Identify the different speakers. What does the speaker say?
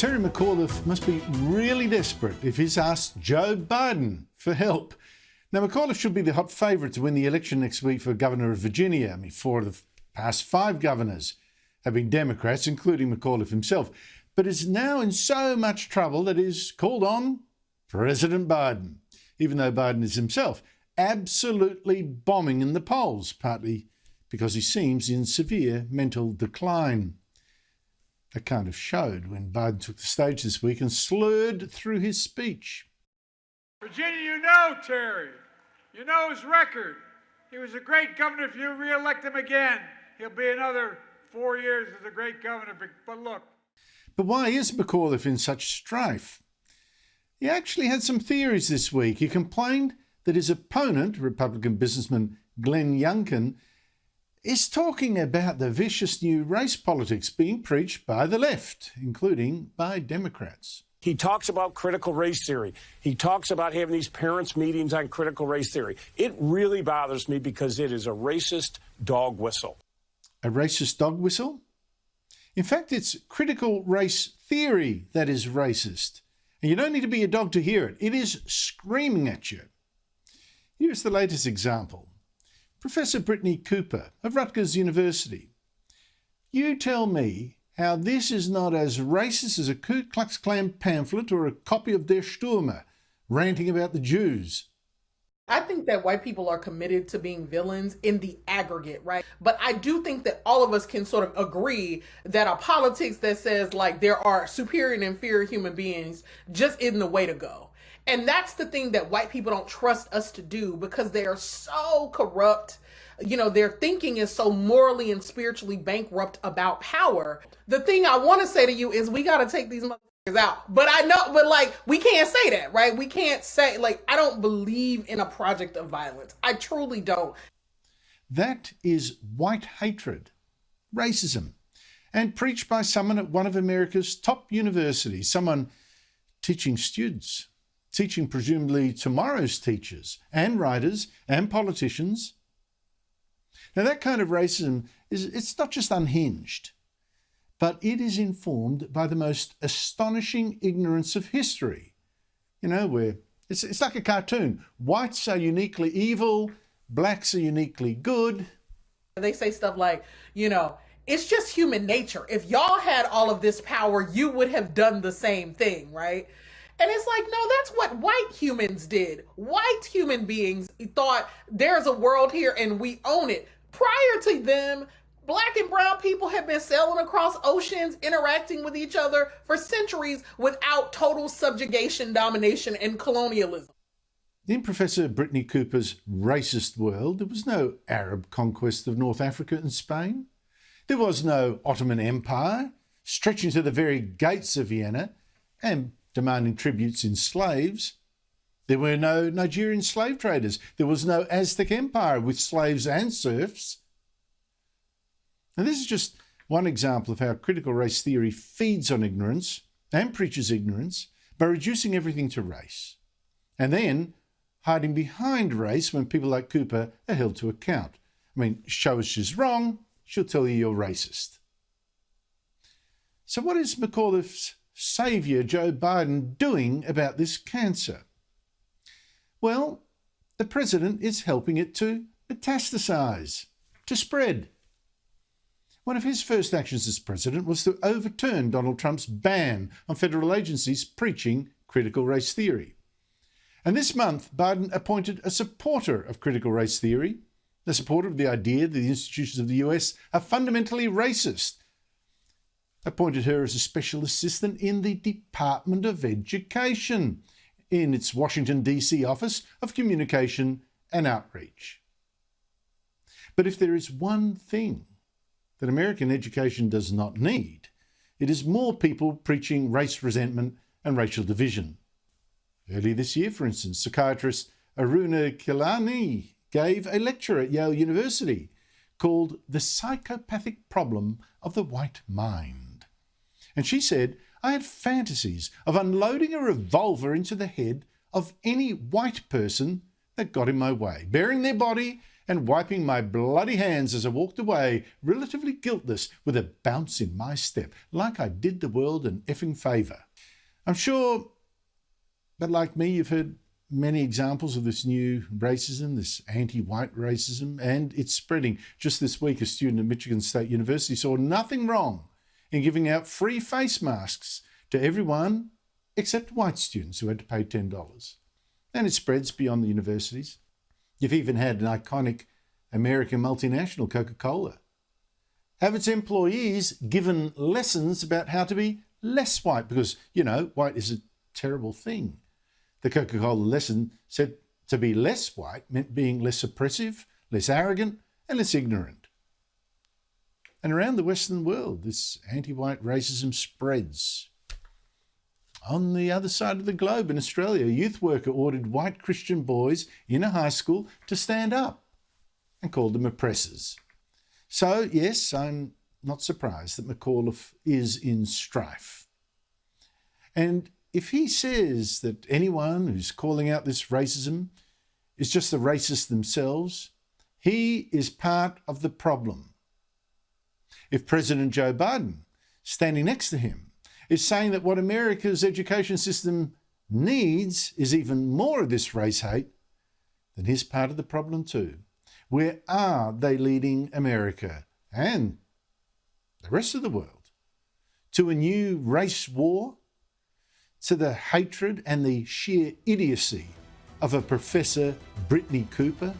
Speaker 1: Terry McAuliffe must be really desperate if he's asked Joe Biden for help. Now, McAuliffe should be the hot favourite to win the election next week for Governor of Virginia. I mean, 4 of the past 5 governors have been Democrats, including McAuliffe himself, but is now in so much trouble that he's called on President Biden, even though Biden is himself absolutely bombing in the polls, partly because he seems in severe mental decline. That kind of showed when Biden took the stage this week and slurred through his speech.
Speaker 2: Virginia, you know Terry. You know his record. He was a great governor. If you re-elect him again, he'll be another 4 years as a great governor. But look.
Speaker 1: But why is McAuliffe in such strife? He actually had some theories this week. He complained that his opponent, Republican businessman Glenn Youngkin, is talking about the vicious new race politics being preached by the left, including by Democrats.
Speaker 3: He talks about critical race theory. He talks about having these parents' meetings on critical race theory. It really bothers me because it is a racist dog whistle.
Speaker 1: A racist dog whistle? In fact, it's critical race theory that is racist. And you don't need to be a dog to hear it. It is screaming at you. Here's the latest example. Professor Brittany Cooper of Rutgers University. You tell me how this is not as racist as a Ku Klux Klan pamphlet or a copy of Der Stürmer ranting about the Jews.
Speaker 4: I think that white people are committed to being villains in the aggregate, right? But I do think that all of us can sort of agree that a politics that says like there are superior and inferior human beings just isn't the way to go. And that's the thing that white people don't trust us to do because they are so corrupt. You know, their thinking is so morally and spiritually bankrupt about power. The thing I want to say to you is we got to take these motherfuckers out. But I know, but like, we can't say that, right? We can't say, like, I don't believe in a project of violence. I truly don't.
Speaker 1: That is white hatred, racism, and preached by someone at one of America's top universities, someone teaching students, teaching presumably tomorrow's teachers and writers and politicians. Now, that kind of racism it's not just unhinged, but it is informed by the most astonishing ignorance of history. You know, where it's like a cartoon. Whites are uniquely evil, blacks are uniquely good.
Speaker 4: They say stuff like, you know, it's just human nature. If y'all had all of this power, you would have done the same thing, right? And it's like, no, that's what white humans did. White human beings thought there's a world here and we own it. Prior to them, black and brown people have been sailing across oceans, interacting with each other for centuries without total subjugation, domination, and colonialism.
Speaker 1: In Professor Brittany Cooper's racist world, there was no Arab conquest of North Africa and Spain. There was no Ottoman Empire stretching to the very gates of Vienna and demanding tributes in slaves. There were no Nigerian slave traders. There was no Aztec Empire with slaves and serfs. And this is just one example of how critical race theory feeds on ignorance and preaches ignorance by reducing everything to race, and then hiding behind race when people like Cooper are held to account. I mean, show us she's wrong, she'll tell you you're racist. So what is McAuliffe's saviour, Joe Biden, doing about this cancer? Well, the president is helping it to metastasize, to spread. One of his first actions as president was to overturn Donald Trump's ban on federal agencies preaching critical race theory. And this month, Biden appointed a supporter of critical race theory, a supporter of the idea that the institutions of the US are fundamentally racist, appointed her as a special assistant in the Department of Education in its Washington, D.C. Office of Communication and Outreach. But if there is one thing that American education does not need, it is more people preaching race resentment and racial division. Earlier this year, for instance, psychiatrist Aruna Kilani gave a lecture at Yale University called The Psychopathic Problem of the White Mind. And she said, I had fantasies of unloading a revolver into the head of any white person that got in my way, baring their body and wiping my bloody hands as I walked away, relatively guiltless, with a bounce in my step, like I did the world an effing favour. I'm sure that, like me, you've heard many examples of this new racism, this anti-white racism, and it's spreading. Just this week, a student at Michigan State University saw nothing wrong in giving out free face masks to everyone except white students who had to pay $10. And it spreads beyond the universities. You've even had an iconic American multinational, Coca-Cola, have its employees given lessons about how to be less white because, white is a terrible thing. The Coca-Cola lesson said to be less white meant being less oppressive, less arrogant, and less ignorant. And around the Western world, this anti-white racism spreads. On the other side of the globe, in Australia, a youth worker ordered white Christian boys in a high school to stand up and called them oppressors. So, yes, I'm not surprised that McAuliffe is in strife. And if he says that anyone who's calling out this racism is just the racists themselves, he is part of the problem. If President Joe Biden, standing next to him, is saying that what America's education system needs is even more of this race hate, then he's part of the problem too. Where are they leading America and the rest of the world? To a new race war? To the hatred and the sheer idiocy of a Professor Brittany Cooper?